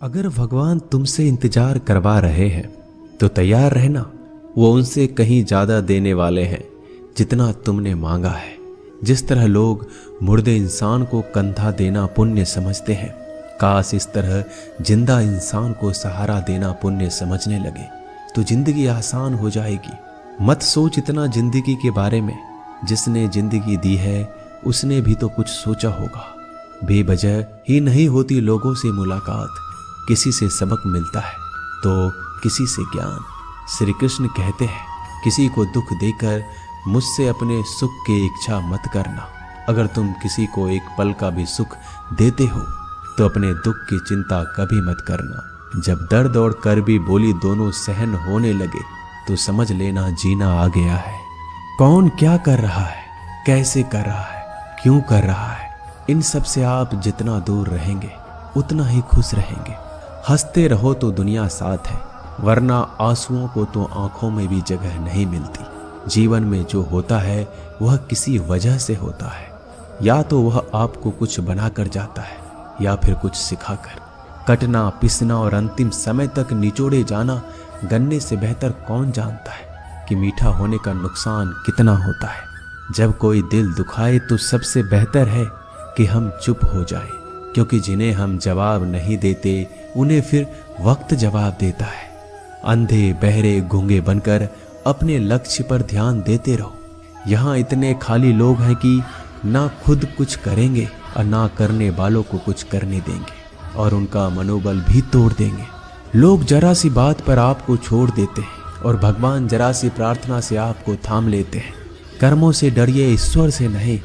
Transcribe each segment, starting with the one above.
अगर भगवान तुमसे इंतजार करवा रहे हैं तो तैयार रहना। वो उनसे कहीं ज्यादा देने वाले हैं जितना तुमने मांगा है। जिस तरह लोग मुर्दे इंसान को कंधा देना पुण्य समझते हैं, काश इस तरह जिंदा इंसान को सहारा देना पुण्य समझने लगे तो जिंदगी आसान हो जाएगी। मत सोच इतना जिंदगी के बारे में। जिसने जिंदगी दी है उसने भी तो कुछ सोचा होगा। बेवजह ही नहीं होती लोगों से मुलाकात, किसी से सबक मिलता है तो किसी से ज्ञान। श्री कृष्ण कहते हैं, किसी को दुख देकर मुझसे अपने सुख की इच्छा मत करना। अगर तुम किसी को एक पल का भी सुख देते हो तो अपने दुख की चिंता कभी मत करना। जब दर्द और कर्बी बोली दोनों सहन होने लगे तो समझ लेना जीना आ गया है। कौन क्या कर रहा है, कैसे कर रहा है, क्यों कर रहा है, इन सब से आप जितना दूर रहेंगे उतना ही खुश रहेंगे। हंसते रहो तो दुनिया साथ है, वरना आंसुओं को तो आंखों में भी जगह नहीं मिलती। जीवन में जो होता है वह किसी वजह से होता है। या तो वह आपको कुछ बनाकर जाता है या फिर कुछ सिखाकर। कटना, पिसना और अंतिम समय तक निचोड़े जाना गन्ने से बेहतर कौन जानता है कि मीठा होने का नुकसान कितना होता है। जब कोई दिल दुखाए तो सबसे बेहतर है कि हम चुप हो जाएं, क्योंकि जिन्हें हम जवाब नहीं देते उन्हें फिर वक्त जवाब देता है। अंधे बहरे गूंगे बनकर अपने लक्ष्य पर ध्यान देते रहो। यहाँ इतने खाली लोग हैं कि ना खुद कुछ करेंगे और ना करने वालों को कुछ करने देंगे और उनका मनोबल भी तोड़ देंगे। लोग जरा सी बात पर आपको छोड़ देते हैं और भगवान जरा सी प्रार्थना से आपको थाम लेते हैं। कर्मों से डरिए, ईश्वर से नहीं।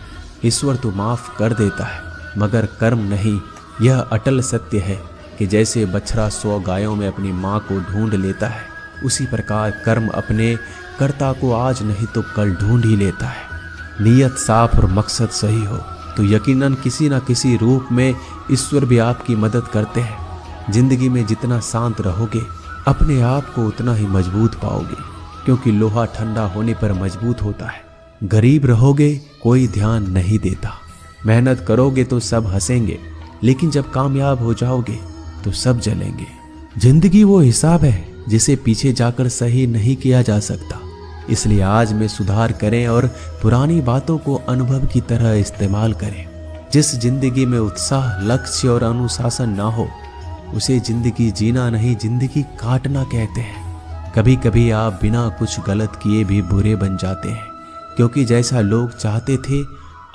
ईश्वर तो माफ कर देता है मगर कर्म नहीं। यह अटल सत्य है कि जैसे बछड़ा 100 गायों में अपनी माँ को ढूंढ लेता है, उसी प्रकार कर्म अपने कर्ता को आज नहीं तो कल ढूंढ ही लेता है। नीयत साफ और मकसद सही हो तो यकीनन किसी न किसी रूप में ईश्वर भी आपकी मदद करते हैं। जिंदगी में जितना शांत रहोगे अपने आप को उतना ही मजबूत पाओगे, क्योंकि लोहा ठंडा होने पर मजबूत होता है। गरीब रहोगे कोई ध्यान नहीं देता। मेहनत करोगे तो सब हंसेंगे, लेकिन जब कामयाब हो जाओगे तो सब जलेंगे। जिंदगी वो हिसाब है जिसे पीछे जाकर सही नहीं किया जा सकता। इसलिए आज में सुधार करें और पुरानी बातों को अनुभव की तरह इस्तेमाल करें। जिस जिंदगी में उत्साह, लक्ष्य और अनुशासन ना हो उसे जिंदगी जीना नहीं, जिंदगी काटना कहते हैं। कभी कभी आप बिना कुछ गलत किए भी बुरे बन जाते हैं, क्योंकि जैसा लोग चाहते थे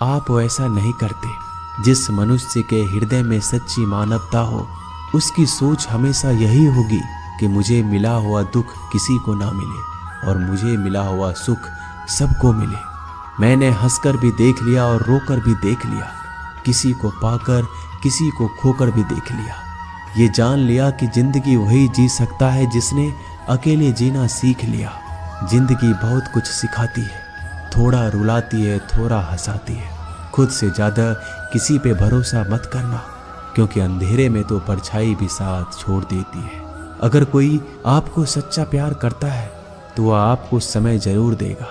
आप वैसा नहीं करते। जिस मनुष्य के हृदय में सच्ची मानवता हो उसकी सोच हमेशा यही होगी कि मुझे मिला हुआ दुख किसी को ना मिले और मुझे मिला हुआ सुख सबको मिले। मैंने हंसकर भी देख लिया और रोकर भी देख लिया, किसी को पाकर किसी को खोकर भी देख लिया। ये जान लिया कि जिंदगी वही जी सकता है जिसने अकेले जीना सीख लिया। जिंदगी बहुत कुछ सिखाती है, थोड़ा रुलाती है, थोड़ा हंसाती है। खुद से ज्यादा किसी पे भरोसा मत करना, क्योंकि अंधेरे में तो परछाई भी साथ छोड़ देती है। अगर कोई आपको सच्चा प्यार करता है तो वह आपको समय जरूर देगा,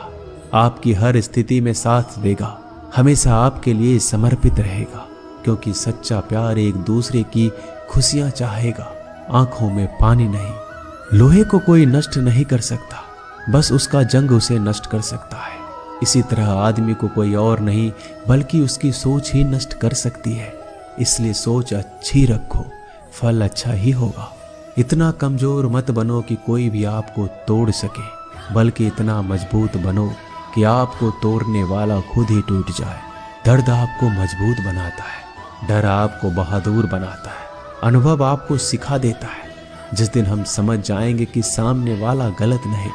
आपकी हर स्थिति में साथ देगा, हमेशा आपके लिए समर्पित रहेगा, क्योंकि सच्चा प्यार एक दूसरे की खुशियां चाहेगा, आंखों में पानी नहीं। लोहे को कोई नष्ट नहीं कर सकता, बस उसका जंग उसे नष्ट कर सकता है। इसी तरह आदमी को कोई और नहीं बल्कि उसकी सोच ही नष्ट कर सकती है। इसलिए सोच अच्छी रखो, फल अच्छा ही होगा। इतना कमजोर मत बनो कि कोई भी आपको तोड़ सके, बल्कि इतना मजबूत बनो कि आपको तोड़ने वाला खुद ही टूट जाए। दर्द आपको मजबूत बनाता है, डर आपको बहादुर बनाता है, अनुभव आपको सिखा देता है। जिस दिन हम समझ जाएंगे कि सामने वाला गलत नहीं,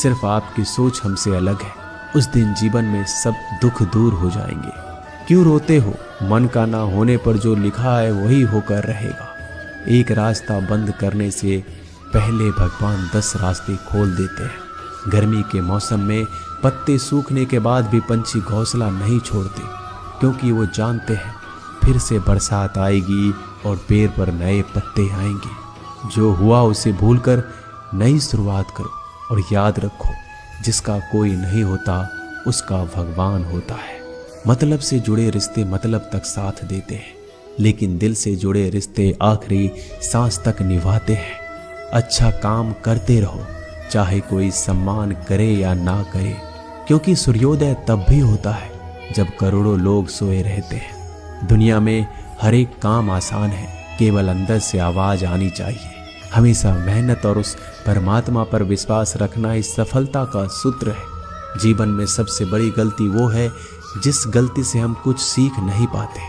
सिर्फ आपकी सोच हमसे अलग है, उस दिन जीवन में सब दुख दूर हो जाएंगे। क्यों रोते हो? मन का ना होने पर जो लिखा है वही होकर रहेगा। एक रास्ता बंद करने से पहले भगवान 10 रास्ते खोल देते हैं। गर्मी के मौसम में पत्ते सूखने के बाद भी पंछी घोंसला नहीं छोड़ते, क्योंकि वो जानते हैं फिर से बरसात आएगी और पेड़ पर नए पत्ते आएंगे। जो हुआ उसे भूलकर नई शुरुआत करो और याद रखो, जिसका कोई नहीं होता उसका भगवान होता है। मतलब से जुड़े रिश्ते मतलब तक साथ देते हैं, लेकिन दिल से जुड़े रिश्ते आखिरी सांस तक निभाते हैं। अच्छा काम करते रहो, चाहे कोई सम्मान करे या ना करे, क्योंकि सूर्योदय तब भी होता है जब करोड़ों लोग सोए रहते हैं। दुनिया में हर एक काम आसान है, केवल अंदर से आवाज आनी चाहिए। हमेशा मेहनत और उस परमात्मा पर विश्वास रखना इस सफलता का सूत्र है। जीवन में सबसे बड़ी गलती वो है जिस गलती से हम कुछ सीख नहीं पाते।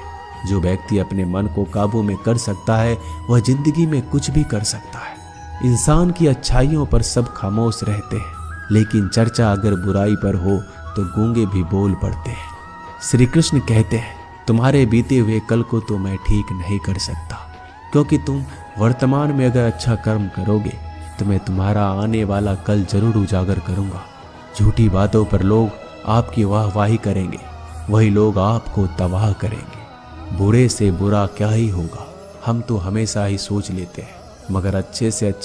जो व्यक्ति अपने मन को काबू में कर सकता है वह जिंदगी में कुछ भी कर सकता है। इंसान की अच्छाइयों पर सब खामोश रहते हैं, लेकिन चर्चा अगर बुराई पर हो तो गूंगे भी बोल पड़ते हैं। श्री कृष्ण कहते हैं, तुम्हारे बीते हुए कल को तो मैं ठीक नहीं कर सकता, क्योंकि तुम वर्तमान में अगर अच्छा कर्म करोगे तो मैं तुम्हारा आने वाला कल जरूर उजागर करूंगा। झूठी बातों पर लोग आपकी वाहवाही करेंगे, वही लोग आपको तबाह करेंगे। बुरे से बुरा क्या ही होगा, हम तो हमेशा ही सोच लेते हैं, मगर अच्छे से अच्छा